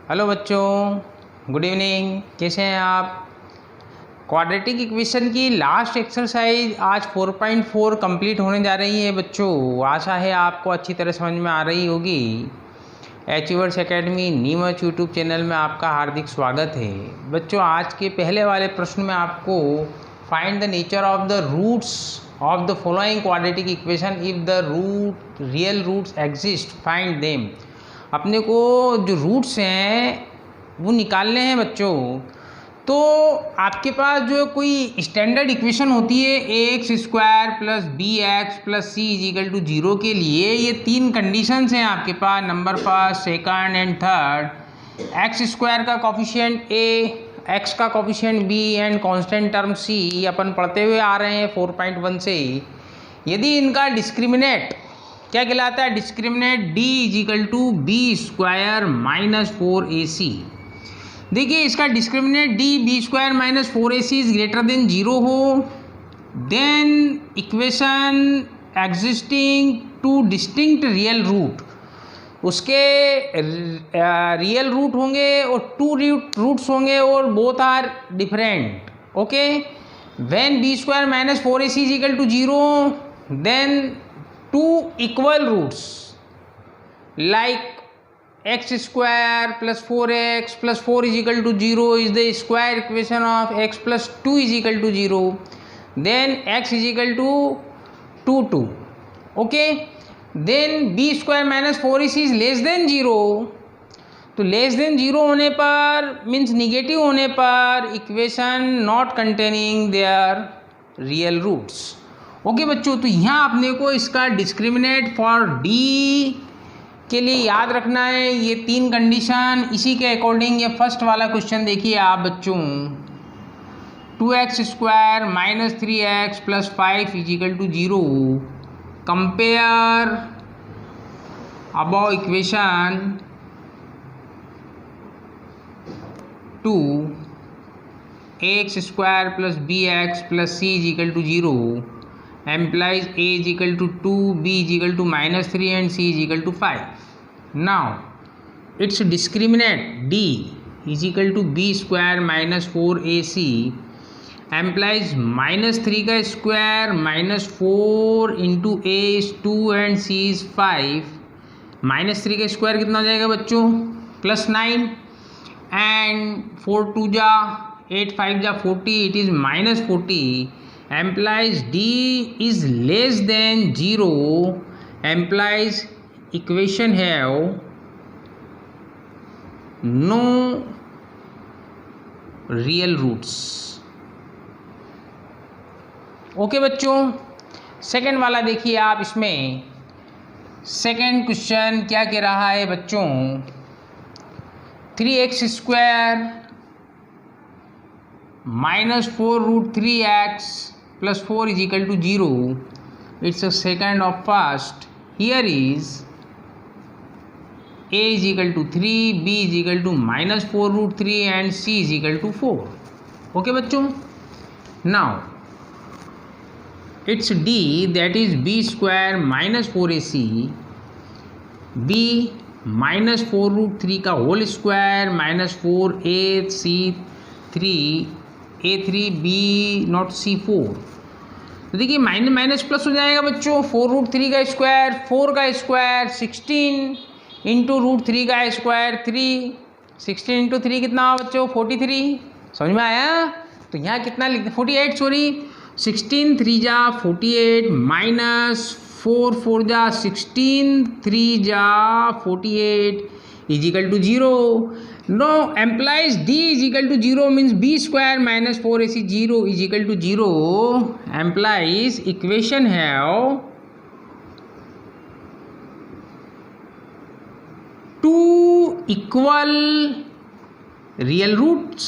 Hello बच्चों, good evening. कैसे हैं आप? क्वाड्रेटिक इक्वेशन की लास्ट एक्सरसाइज आज 4.4 कंप्लीट होने जा रही है बच्चों। आशा है आपको अच्छी तरह समझ में आ रही होगी। Achievers academy Neemuch YouTube channel में आपका हार्दिक स्वागत है। बच्चों, आज के पहले वाले प्रश्न में आपको find the nature of the roots of the following quadratic equation if the real roots exist find them. अपने को जो रूट्स हैं वो निकालने हैं बच्चों। तो आपके पास जो कोई स्टैंडर्ड इक्वेशन होती है x square plus b x plus c is equal to 0 के लिए, ये तीन कंडीशंस हैं आपके पास। Number first, second and third. X square का कोफिशिएंट ए, एक्स का coefficient b and constant term c अपन पढ़ते हुए आ रहे हैं 4.1 से। यदि इनका डिस्क्रिमिनेट क्या कहलाता है? Discriminate D is equal to b square minus 4ac। देखिए, इसका discriminate D b square minus 4ac is greater than 0 हो, then equation existing two distinct real root, उसके रियल रूट होंगे और टू रूट्स होंगे और both are different. Okay, when b square minus 4ac is equal to 0, then two equal roots like x square plus 4x plus 4 is equal to 0 is the square equation of x plus 2 is equal to 0, then x is equal to 2 okay, then b square minus 4ac is less than 0। तो less than 0 होने पर means negative होने पर equation not containing their real roots. Okay बच्चों, तो यहाँ अपने को इसका डिस्क्रिमिनेट फॉर डी के लिए याद रखना है ये तीन कंडीशन। इसी के अकॉर्डिंग ये फर्स्ट वाला क्वेश्चन देखिए आप बच्चों। 2x square minus 3x plus 5 is equal to 0। Compare above equation to x square plus b x plus c is equal to 0 implies a is equal to 2, b is equal to minus 3 and c is equal to 5. Now its discriminant d is equal to b square minus 4ac implies minus 3 का square minus 4 into a is 2 and c is 5। minus 3 का square कितना हो जाएगा बच्चों? Plus 9 and 4 2 जा 8 5 जा 40, it is minus 40। implies d is less than 0, implies equation have no real roots। Okay बच्चों, second वाला देखिए आप। इसमें सेकंड क्वेश्चन क्या कह रहा है बच्चों? 3x square minus 4 root 3x plus 4 is equal to 0. It's a second of first. Here is a is equal to 3, b is equal to minus 4 root 3 and c is equal to 4. Okay बच्चों, now it's d, that is b square minus 4ac, b minus 4 root 3 का whole square minus 4ac3 a3 b not c4। तो देखिए minus minus plus हो जाएगा बच्चों। 4 root 3 का square 4 का square 16 into root 3 का स्क्वायर 3, 16 इंटू 3 कितना हुआ बच्चों? 43। समझ में आया? तो यहाँ कितना लिखते? 48 सॉरी। 16 3 जा 48 माइनस 4 4 जा 16 3 जा 48 is equal to 0। No implies d is equal to 0 means b square minus 4ac 0 is equal to 0 implies equation have two equal real roots।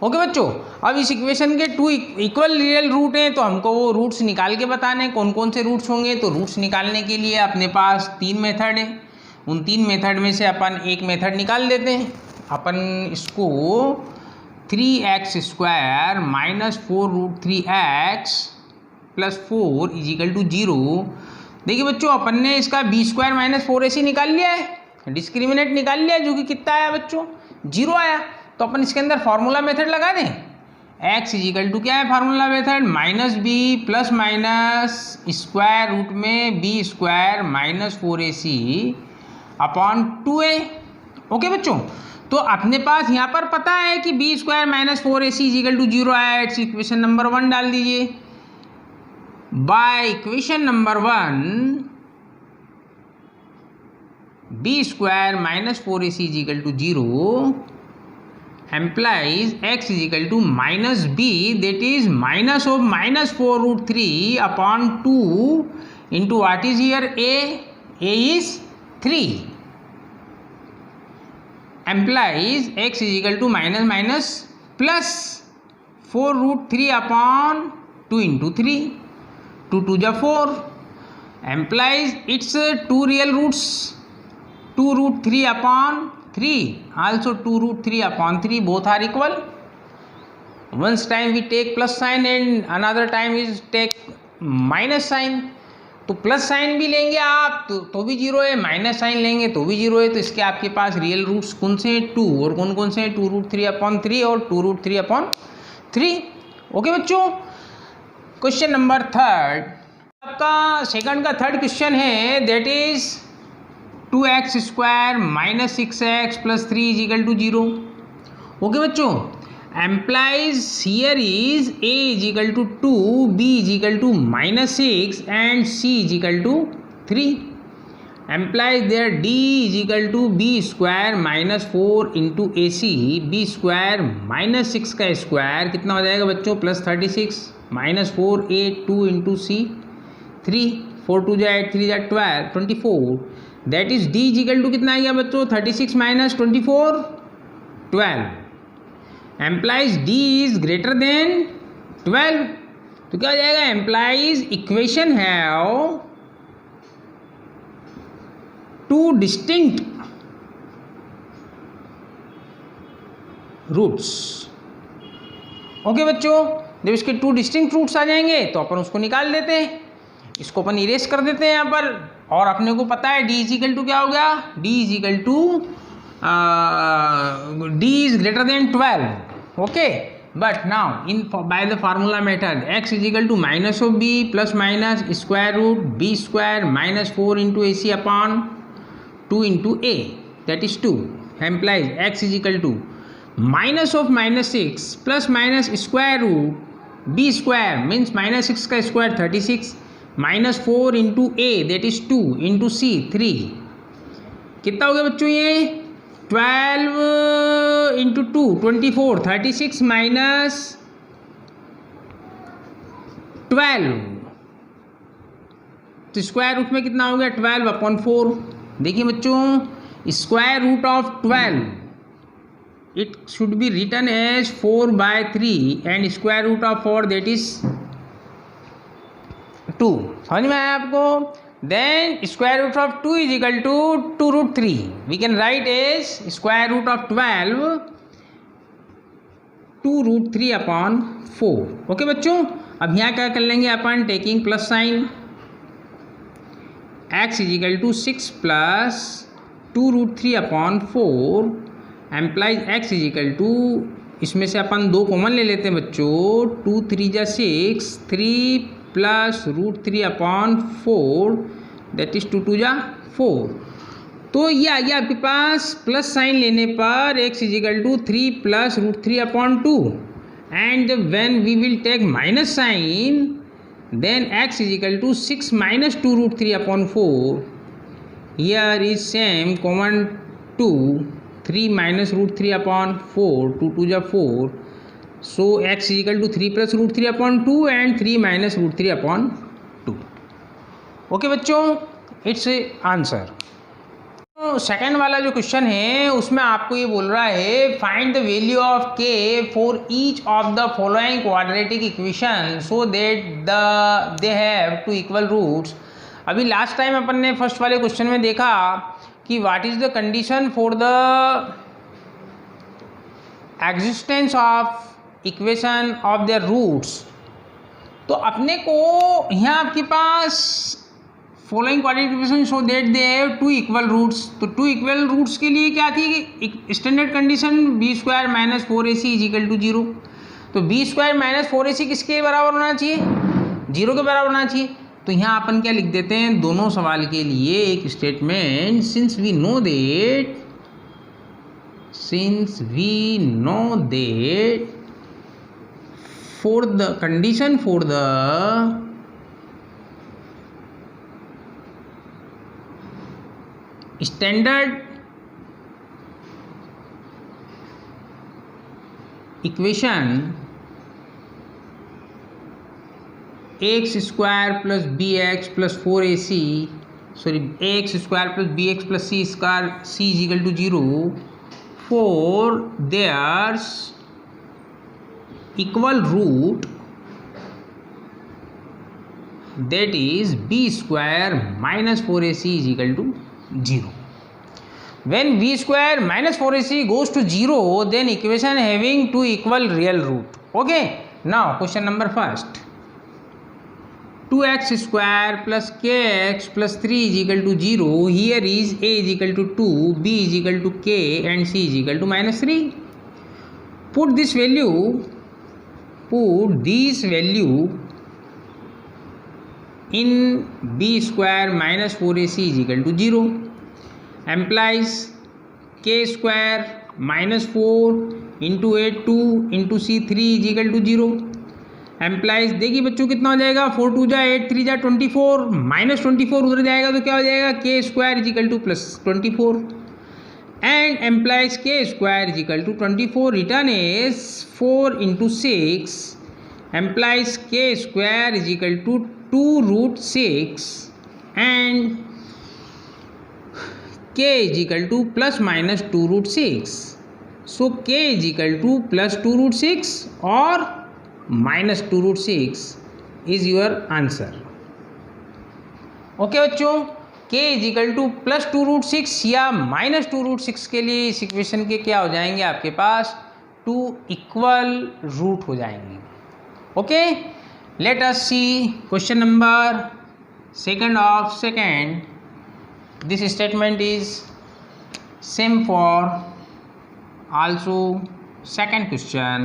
Okay बच्चों, अब इस इक्वेशन के टू इक्वल रियल रूट हैं तो हमको वो रूट्स निकाल के बताने कौन कौन से रूट्स होंगे। तो रूट्स निकालने के लिए अपने पास तीन मेथड है। उन तीन मेथड में से अपन एक मेथड निकाल देते हैं। अपन इसको 3x square minus 4 root 3x plus 4 is equal to 0। देखिए बच्चों, अपन ने इसका बी स्क्वायर माइनस 4ac निकाल लिया है। डिस्क्रिमिनेंट निकाल लिया जो कि कितना आया बच्चों, 0 आया। तो अपन इसके अंदर फार्मूला मेथड लगा दें। x इजिकल टू क्या है formula method, minus b plus minus square root में b square minus 4ac upon 2a। Okay बच्चों, तो अपने पास यहाँ पर पता है कि b square minus 4ac is equal to 0 आया। इट्स इक्वेशन नंबर 1 डाल दीजिए। By equation number 1 b square minus 4ac is equal to 0 implies x is equal to minus b, that is minus of minus 4 root 3 upon 2 into what is here a is 3, implies x is equal to minus minus plus 4 root 3 upon 2 into 3, 2 2 ja 4, implies its two real roots, 2 root 3 upon 3, also 2 root 3 upon 3, both are equal. Once time we take plus sign and another time is take minus sign. तो plus sign भी लेंगे आप तो भी 0 है, minus sign लेंगे तो भी 0 है। तो इसके आपके पास रियल रूट्स कौन से हैं, 2, और कौन कौन से हैं, 2 रूट 3 अपॉन 3 और 2 रूट 3 अपॉन 3। ओके बच्चों, क्वेश्चन नंबर 3 आपका सेकंड का थर्ड क्वेश्चन है, that is 2x square minus 6x plus 3 is equal to 0। Okay बच्चों, implies here is a is equal to 2, b is equal to minus 6 and c is equal to 3। Implies there d is equal to b square minus 4 into a c, b square minus 6 का square कितना हो जाएगा बच्चों, plus 36 minus 4 8 2 into सी 3, 4 2 जा 8 3 जा 12 24, that is d is equal to कितना आ गया बच्चों, 36 minus 24 12, implies d is greater than 12। तो क्या हो जाएगा, implies equation have two distinct roots. Okay बच्चों, जब इसके 2 डिस्टिंक्ट रूट्स आ जाएंगे तो अपन उसको निकाल देते हैं, इसको अपन इरेज कर देते हैं यहाँ पर। और अपने को पता है d इज इक्वल टू क्या हो गया, d is equal to d is greater than 12। Okay, but now in by the formula method x is equal to minus of b plus minus square root b square minus 4 into a c upon 2 into a, that is 2, implies x is equal to minus of minus 6 plus minus square root b square means minus 6 का square 36 minus 4 into a that is 2 into c 3। कितना हो गया बच्चों ये, 12 into 2 24, 36 minus 12, तो square root में कितना हो गया 12 अपॉन 4। देखिए बच्चों, square root of 12 it should be written as 4/3 and square root of 4 that is 2। समझ में आया आपको। Then square root of 2 is equal to 2 root 3, we can write as square root of 12 2 root 3 upon 4। Okay बच्चों, अब यहाँ क्या कर लेंगे अपन, taking plus sign, x is equal to 6 plus 2 root 3 upon 4, implies x is equal to, इसमें से अपन 2 common ले लेते हैं बच्चों, 2 3 जा 6, 3 plus root 3 upon 4 that is 2 2 जा 4। तो ये आ गया आपके पास प्लस साइन लेने पर x is equal to 3 plus root 3 upon 2, and when we will take minus sign then x is equal to 6 minus 2 root 3 upon 4, here is same common 2, 3 minus root 3 upon 4, 2 2 जा 4, so x is equal to 3 plus root 3 upon 2 and 3 minus root 3 upon 2। Okay बच्चों, it's answer. तो second वाला जो question है उसमें आपको ये बोल रहा है, find the value of k for each of the following quadratic equation so that they have 2 equal roots. अभी लास्ट टाइम अपन ने फर्स्ट वाले क्वेश्चन में देखा कि what is the condition for the existence of equation of their roots. तो अपने को यहाँ आपके पास following quadratic equation show that they have two equal roots. तो टू इक्वल रूट्स के लिए क्या थी standard condition, b square minus 4ac is equal to 0। तो बी स्क्वायर माइनस 4ac किसके बराबर होना चाहिए, 0 के बराबर होना चाहिए। तो यहाँ अपन क्या लिख देते हैं दोनों सवाल के लिए एक statement, since we know that for the condition for the standard equation ax square plus bx plus 4ac ax square plus bx plus c square c is equal to 0 for there's equal root, that is b square minus 4ac is equal to 0. When b square minus 4ac goes to 0, then equation having two equal real root. Okay, now question number first, 2x square plus kx plus 3 is equal to 0. Here is a is equal to 2, b is equal to k and c is equal to minus 3. Put this value in b square minus 4ac is equal to 0, implies k square minus 4 into a 2 into c 3 is equal to 0, implies देखिए बच्चों कितना हो जाएगा 4 2 जा 8 3 जा 24 minus 24 उधर जाएगा तो क्या हो जाएगा k square is equal to plus 24 and implies k square is equal to 24 written as 4 into 6 implies k square is equal to 2 root 6 and k is equal to plus minus 2 root 6. So k is equal to plus 2 root 6 or minus 2 root 6 is your answer. Okay बच्चों, k is equal to plus 2 root 6 या minus 2 root 6 के लिए इस equation के क्या हो जाएंगे आपके पास 2 इक्वल रूट हो जाएंगे. Okay, let us see question number second of second. This statement is same for also second question.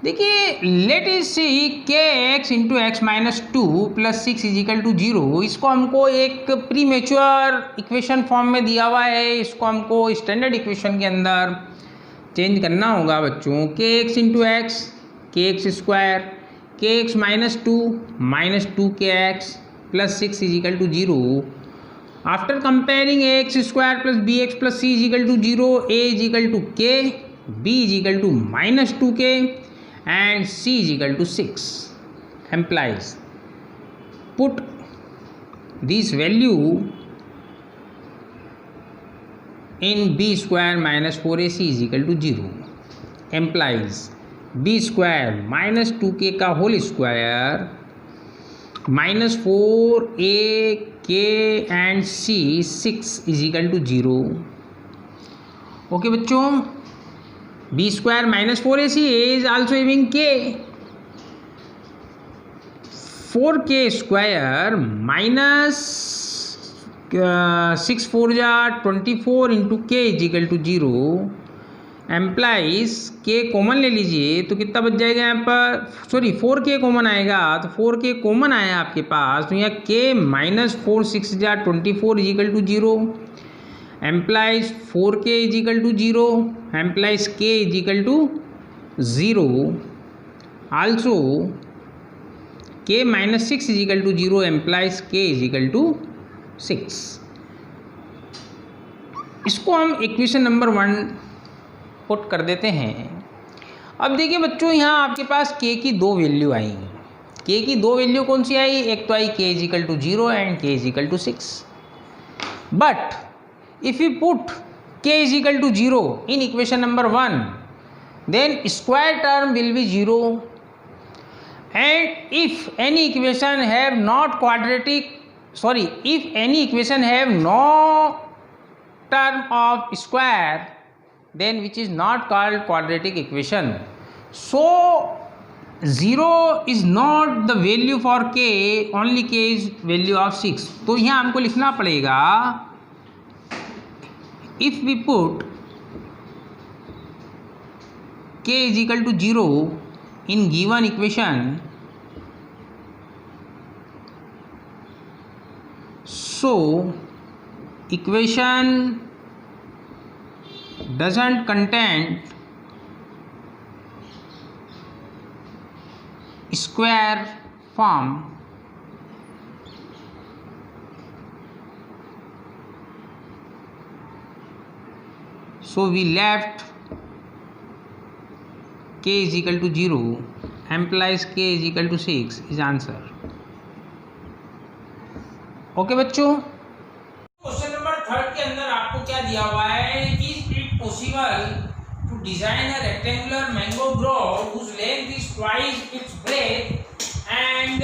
देखिए let is see k x into x minus 2 plus 6 is equal to 0. इसको हमको एक pre mature equation form में दिया हुआ है, इसको हमको स्टैंडर्ड इक्वेशन के अंदर चेंज करना होगा बच्चों. K x into x k x square k x minus 2 k x plus 6 is equal to 0. After comparing a x square plus b x plus c is equal to 0, a is equal to k, b is equal to minus 2k and c is equal to 6 implies put this value in b square minus 4ac is equal to 0 implies b square minus 2k का whole square minus 4ak and c 6 is equal to 0. Okay बच्चों, b square minus 4ac is also having k. 4k square minus 6 4 जा 24 into k is equal to 0 implies k common ले लीजिए तो कितना बच जाएगा यहाँ पर, सॉरी 4k कॉमन आएगा तो 4k कॉमन आया आपके पास तो यहाँ k माइनस 4 6 जा 24 is equal to 0 implies 4k is equal to 0 implies k is equal to 0. Also k minus 6 is equal to 0 implies k is equal to 6. इसको हम equation number 1 put कर देते हैं. अब देखिए बच्चों, यहाँ आपके पास k की दो वैल्यू आई. k की दो वैल्यू कौन सी आई, एक तो आई k is equal to 0 and k is equal to 6. But if we put k is equal to 0 in equation number 1, then square term will be 0, and if any equation have not quadratic, sorry, if any equation have no term of square, then which is not called quadratic equation. So 0 is not the value for k, only k is value of 6। तो यहाँ हमको लिखना पड़ेगा if we put k is equal to 0 in given equation, so equation doesn't contain square form, so we left k is equal to 0 implies k is equal to 6 is answer। Okay बच्चों, question number 3 के अंदर आपको क्या दिया हुआ है, is it possible to design a rectangular mango grove whose length is twice its breadth and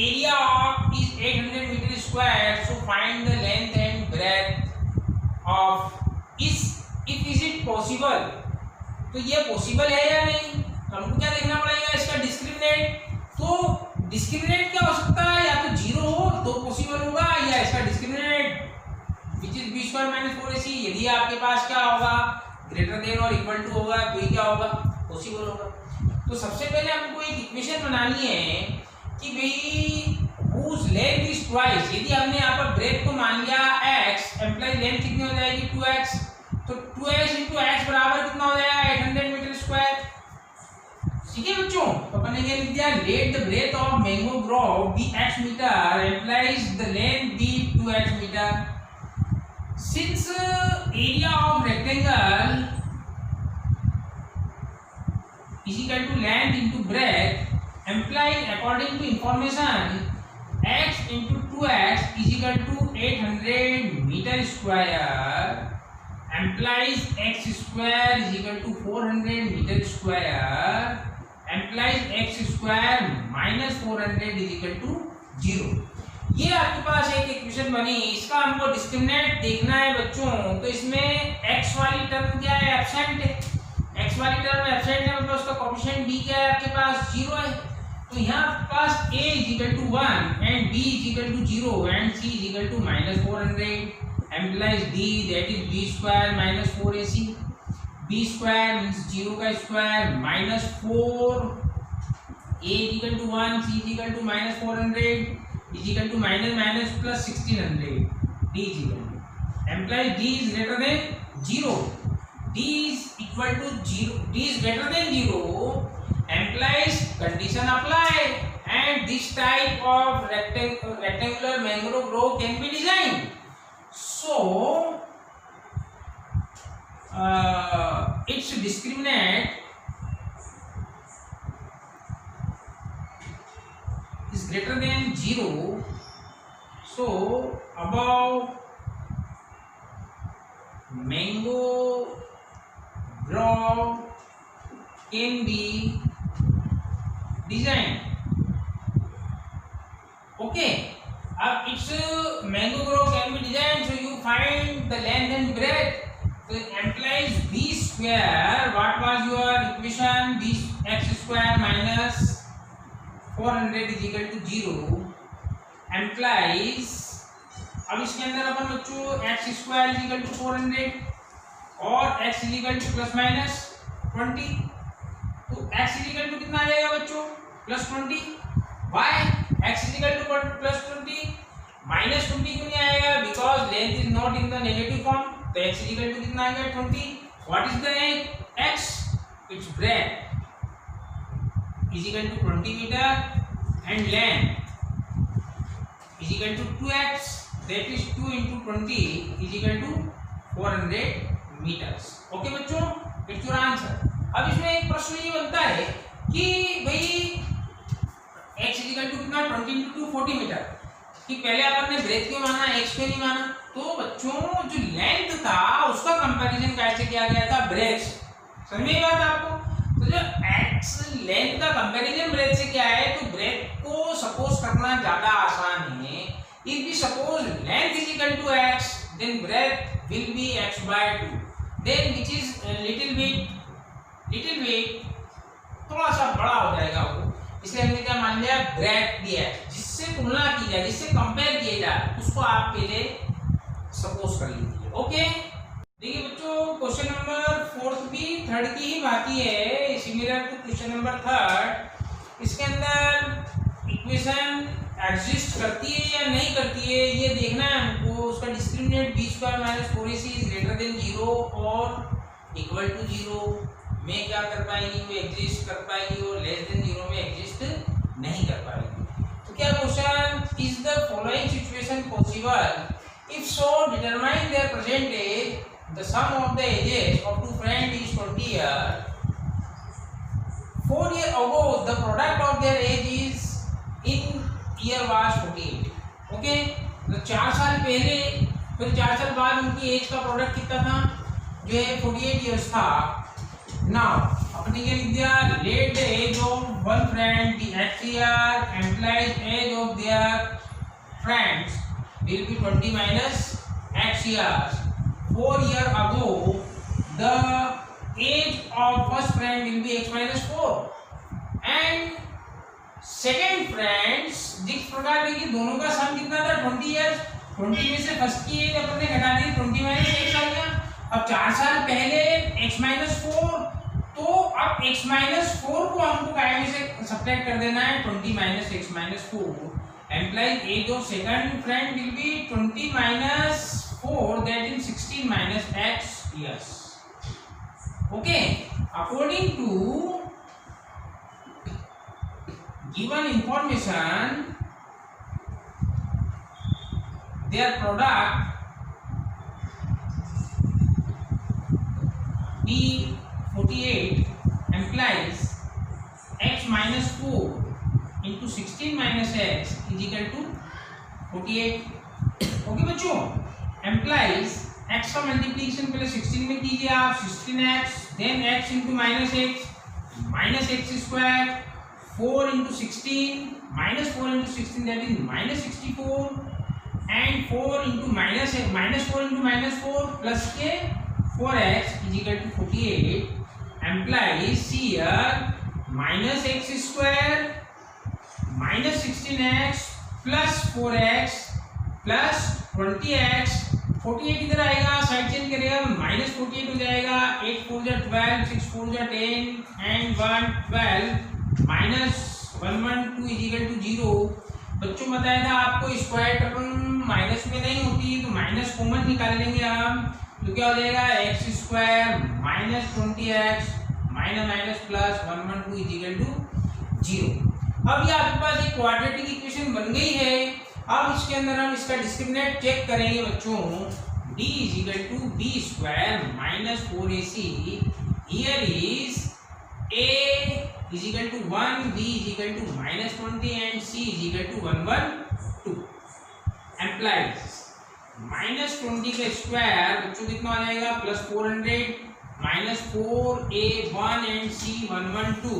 area of is 800 meter square, so find the length and breadth of is it possible। तो ये possible है या नहीं, हमको क्या देखना पड़ेगा, इसका डिस्क्रिमिनेंट। तो डिस्क्रिमिनेंट क्या हो सकता है, या तो 0 हो तो पॉसिबल होगा, या इसका discriminant which is b² - 4ac, यदि आपके पास क्या होगा ग्रेटर देन और इक्वल टू होगा तो ही क्या होगा पॉसिबल होगा। तो सबसे पहले हमको एक इक्वेशन बनानी है कि भाई whose length is twice, यदि हमने यहाँ पर ब्रेथ को मान लिया x, एम्प्लाई लेंथ कितनी हो जाएगी 2x, तो 2x × x बराबर कितना हो जाएगा 800 मीटर स्क्वायर। ठीक है बच्चों, तो अपन ने क्या लिख दिया, let the breadth of mango grove be x metre implies the length be 2x metre. Since area of rectangle is equal to length into breadth implies according to information x × 2x is equal to 800 metre square implies x square is equal to 400 meter square implies x square minus 400 is equal to 0। ये आपके पास एक equation बनी, इसका हमको discriminant देखना है बच्चों। तो इसमें x वाली टर्म क्या है, एब्सेंट है, x वाली टर्म एब्सेंट है, मतलब उसका कोएफिशिएंट b क्या है आपके पास 0 है। तो यहाँ आपके पास a is equal to 1 and b is equal to 0 and c is equal to -400 implies d that is b² - 4ac। b² means 0 का square -4, a is equal to 1, c is equal to -400 is equal to minus plus 1600, d is equal to implies d is greater than 0, d is equal to 0, d is greater than 0 implies condition apply and this type of rectangular mangrove grove can be designed। So its discriminant is greater than 0, so above mango grove can be designed। okay, अब it's mango grove can be design, so you find the length and breadth. तो implies b², what was your equation, x² minus 400 is equal to 0 implies, अब इसके अंदर अपन बच्चों x² is equal to 400 और x is equal to ±20, तो x is equal to कितना आ जाएगा बच्चों +20, why x is equal to +20, -20 क्यों नहीं आएगा, because length is not in the negative form, तो x is equal to कितना आएगा 20। What is the x, it's breath is equal to 20 meter and length is equal to 2x, that is 2 into 20 is equal to 400 meters। Okay बच्चों, it's your answer. अब इसमें एक प्रश्न ये बनता है कि भाई x is equal to कितना 20 into 2 40 मीटर, कि पहले अपन ने ब्रेथ क्यों माना x क्यों नहीं माना। तो बच्चों जो लेंथ था उसका कंपैरिजन कैसे किया गया था ब्रेथ से, समझ में बात आपको। तो जो x लेंथ का कंपैरिजन ब्रेथ से क्या है, तो ब्रेथ को सपोज करना ज्यादा आसान है। If we suppose length is equal to x, then breadth will be x/2, then which is little bit थोड़ा सा बड़ा हो जाएगा वो, इसलिए हमने क्या मान लिया, ब्रैकेट दिया है, जिससे तुलना की जाए, जिससे कंपेयर किया जाए, उसको आप पहले सपोज कर लीजिए। ओके, देखिए बच्चों, क्वेश्चन नंबर 4 भी थर्ड की ही बाकी है, सिमिलर टू क्वेश्चन नंबर 3। इसके अंदर इक्वेशन एग्जिस्ट करती है या नहीं करती है ये देखना है हमको। उसका discriminant b² - 4ac is greater than 0 और इक्वल टू 0 में क्या कर पाएगी, वो एग्जिस्ट कर पाएगी, और लेस देन 0 में एग्जिस्ट नहीं कर पाएगी। तो क्या question, is the following situation possible, if so determine their present age, the sum of the ages of two friend is 20 year, 4 years ago the product of their age is in year was 48। Okay, तो 4 साल पहले, फिर 4 साल बाद उनकी as का product कितना था, जो है 48 इयर्स था। नाउ अपने क्या लिख दिया, let the age of one friend be x year, implies age of their friends will be 20 minus x years। 4 years ago the age of first friend will be x minus 4 and second friends, जिस प्रकार देखिए दोनों का सम कितना था 20 years, 20 में से first की एज अपन ने घटा दी, 20 माइनस x आ गया। अब 4 साल पहले x माइनस 4, तो अब x माइनस 4 को हमको काय में से सब्ट्रैक्ट कर देना है, 20 minus x minus 4। Implies age of second friend will be 20 minus 4, that is 16 minus x years. Okay, according to given information, their product B48 implies x minus 4 into 16 minus x is equal to 48। Okay बच्चों, implies x का multiplication पहले 16 में कीजिए आप, 16x, then x into minus x square, 4 into 16 minus 4 into 16, that is minus 64, and 4 into minus 4 into minus 4 plus k 4x is equal to 48, implies here minus x square minus 16x plus 4x plus 20x, 48 इधर आएगा, side change करेगा, minus 48 हो जाएगा, 8 4 जा 12, 6 4 जा 10 and 1 12, minus 1 1 2 is equal to 0। बच्चों बताया था आपको स्क्वायर टर्म माइनस में नहीं होती, तो माइनस कॉमन निकाल लेंगे हम, तो क्या हो जाएगा, x square minus 20x minus minus plus 1 1 2 is equal to 0। अब ये आपके पास एक क्वाड्रेटिक इक्वेशन बन गई है। अब इसके अंदर हम इसका डिस्क्रिमिनेंट चेक करेंगे बच्चों, d is equal to b square minus 4ac, here is a is equal to 1, b is equal to minus 20 and c is equal to 1 1 2। implies minus 20 का स्क्वायर बच्चों कितना आ जाएगा, plus 400 minus 4a1 and c 1 1 2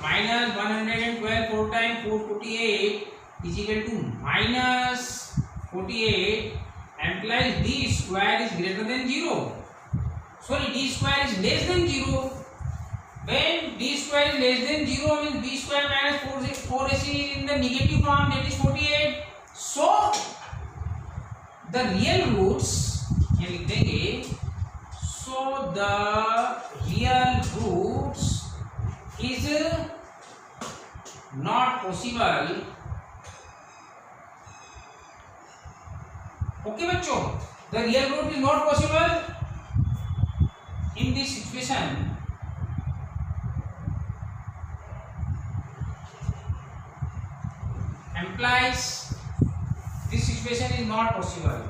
minus 112 4 time 448 is equal to minus 48। implies d square is greater than 0, sorry d square is less than 0। When d square is less than 0 means b square minus 4ac is in the negative form, that is 48। So the real roots ये लिख देंगे, so the real roots is not possible। Okay बच्चों, the real root is not possible in this situation। implies this situation is not possible।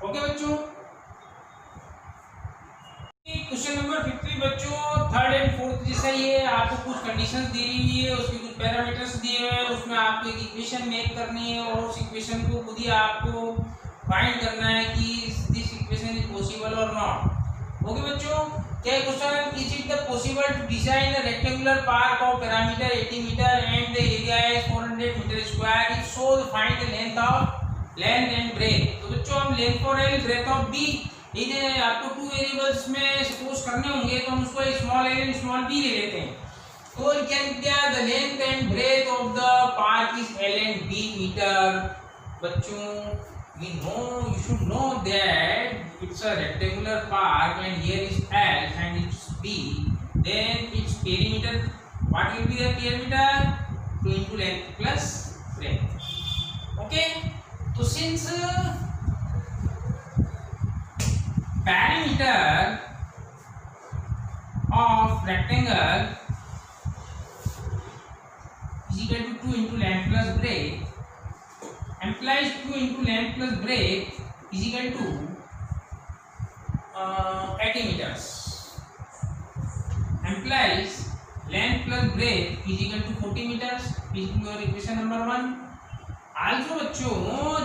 Okay बच्चों, question number 50 बच्चों third and fourth जैसा ही है। आपको कुछ कंडीशंस दी हुई है, उसके कुछ पैरामीटर्स दिए हुए हैं, उसमें आपको एक इक्वेशन मेक करनी है और उस इक्वेशन को खुद ही आपको फाइंड करना है कि दिस इक्वेशन इज पॉसिबल और नॉट। ओके बच्चों, क्या question, is it the possible to design a rectangular park of perimeter 80 metre and the area is 400 metre square, if so find the length and breadth. तो बच्चों बच्चों हम length for l breadth of b, इन्हें आपको 2 variables में suppose करने होंगे तो हम उसको small l and small b ले लेते हैं। तो क्या लिख दिया, the length and breadth of the park is l and b metre. बच्चों we know, you should know that it's a rectangular park and here is L and it's B, then its perimeter, what will be the perimeter? 2 into length plus breadth. Okay, so since perimeter of rectangle is equal to 2 into length plus breadth, implies 2 into length plus breadth is equal to 80 meters. Implies length plus breadth is equal to 40 meters. Is your equation number 1. Also बच्चों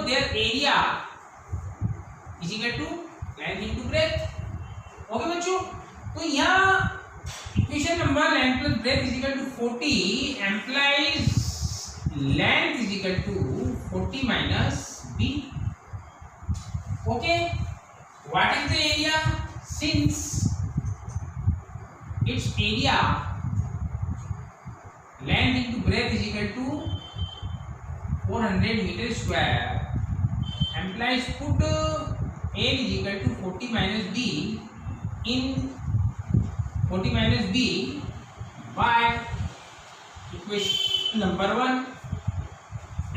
their area is equal to length into breadth. Okay बच्चों, तो यहाँ equation number length plus breadth is equal to 40 implies length is equal to 40 minus b. Okay, what is the area? Since its area length into breadth is equal to 400 meter square, implies put L is equal to 40 minus b in 40 minus b by equation number 1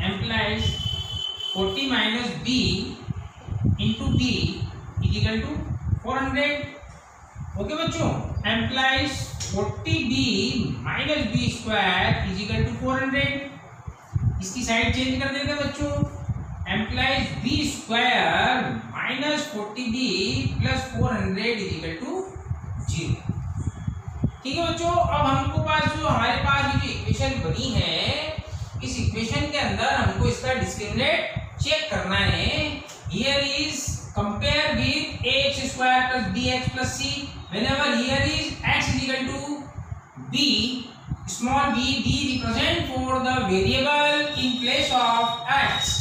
implies 40 minus b into b is equal to 400. Okay बच्चों, implies 40b minus b square is equal to 400. इसकी side change कर देते हैं बच्चों, implies b square minus 40b plus 400 is equal to 0. ठीक है बच्चों, अब हमको पास जो हमारे पास ये जो इक्वेशन बनी है, इस इक्वेशन के अंदर हमको इसका डिस्क्रिमिनेंट चेक करना है। Here is compare with ax square plus bx plus c, whenever here is x is equal to b, small b, b represent for the variable in place of x,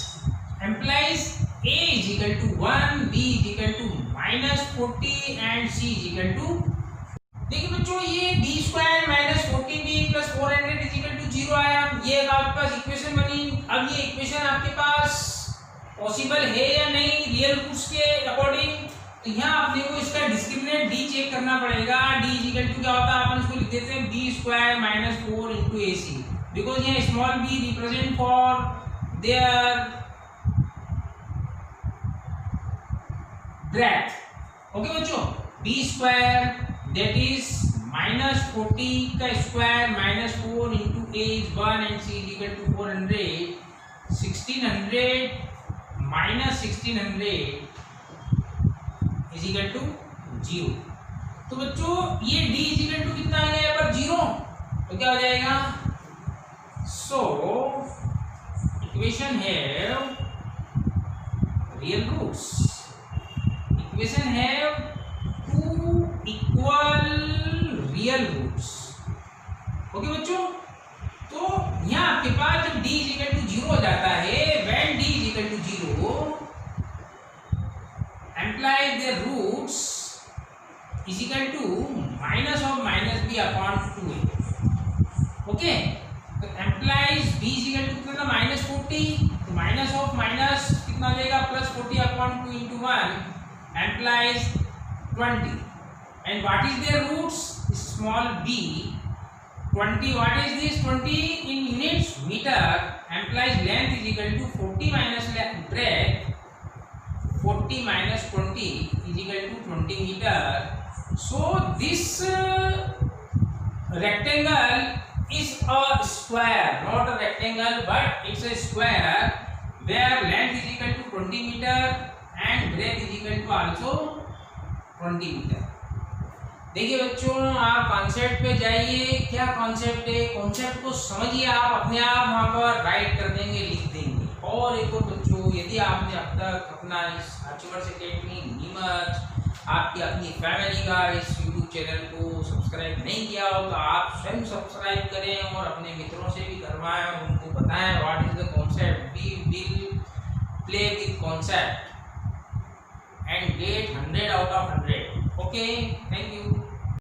implies a is equal to 1, b is equal to minus 40 and c is equal to, देखिए बच्चों ये b square minus 40b plus 400 is equal to 0 आया, ये आपके पास equation बनी। अब ये equation आपके पास पॉसिबल है या नहीं रियल रूट्स के अकॉर्डिंग, तो यहाँ आपने को इसका डिस्क्रिमिनेंट d चेक करना पड़ेगा। d इज इक्वल टू क्या होता है, अपन इसको लिख देते हैं b square minus 4 into ac, because यहाँ small b represent for their breadth. Okay बच्चों, b square that is minus 40 का square minus 4 into a is 1 and c is equal to 400, 1600 minus 1600 is equal to 0। तो बच्चों ये d is equal to कितना आ गया पर 0, तो क्या हो जाएगा, so equation have real roots, equation have equal real roots. Okay बच्चों, तो यहाँ आपके पास जब d इज इक्वल टू 0 हो जाता है, when d is equal to 0 implies their roots is equal to minus of minus b upon 2a। Okay, तो implies b is equal to कितना, माइनस 40, तो माइनस ऑफ माइनस कितना हो जाएगा, plus 40 upon 2 into 1 implies 20। And what is their roots? Small b. 20. What is this? 20 in units meter. Implies length is equal to 40 minus breadth. 40 minus 20 is equal to 20 meter. So this rectangle is a square, not a rectangle, but it's a square where length is equal to 20 meter and breadth is equal to also 20 meter। देखिए बच्चों, आप concept पे जाइए, क्या concept है, concept को समझिए, आप अपने आप वहाँ पर राइट कर देंगे, लिख देंगे। और एक और बच्चों, यदि आपने अब तक अपना इस आर्चीवर्ड्स एकेडमी नीमच आपकी अपनी फैमिली का इस यूट्यूब चैनल को सब्सक्राइब नहीं किया हो तो आप स्वयं सब्सक्राइब करें और अपने मित्रों से भी करवाएं और उनको बताएं what is the concept, we will play with concept. and get 100 out of 100. Okay, thank you.